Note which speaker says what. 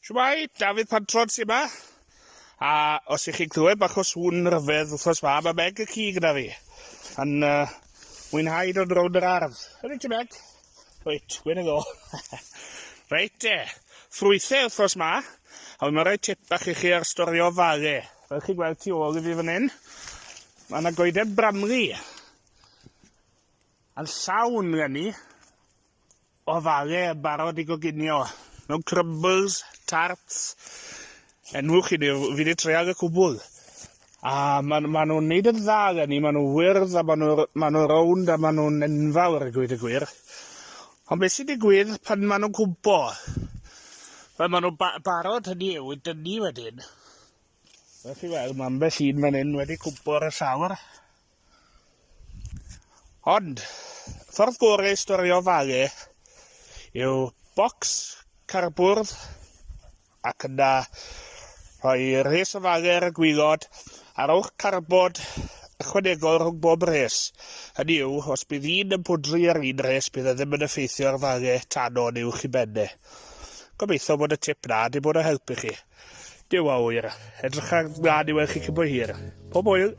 Speaker 1: Shwmai, Dafydd Pantrod sy'n yma. A os ych chi'n clywed bach o sŵn ryfedd wrthos ma, mae Meg y ci gyda fi. Yn mwynhau dod rownd yr ardd. Ydy ti Meg? Reit, gwyn y go. Reit ffrwythau wrthos ma. A wy'n rhoi tip bach i chi ar storio falau. Fel chi'n gweld tu ôl i fi fan hyn. Mae yna goeden bramli. A'n llawn gynni o falau yn barod i goginio. Mewn crumbles, tarts, enwch chi ni, fi wedi treal y cwbl. A maen nhw'n neud yn dda gynni, maen nhw'n wyrdd, a maen nhw rownd, a maen nhw'n enfawr y gweud y gwir. Ond beth sy'n digwydd pan maen nhw'n cwmpo? Fel maen nhw'n barod hynny yw, i dynnu wedyn. Fel chi weld, mae ambell un fan hyn wedi cwmpo ar y llawr. Ond, ffordd gorau storio falau yw bocs carbwrdd ac yna rhoi res o falau ar y gwylod a rowch carbod ychwanegol rhwng bob res. Hynny yw, os bydd un yn pwdri ar un res, bydd e ddim yn effeithio ar falau tanon uwch i benne. Gobeithio bod y tip na wedi bod o helpu chi. Dyw a wyr, edrych ar mlaen i weld chi cyn bo hir. Pob hwyl!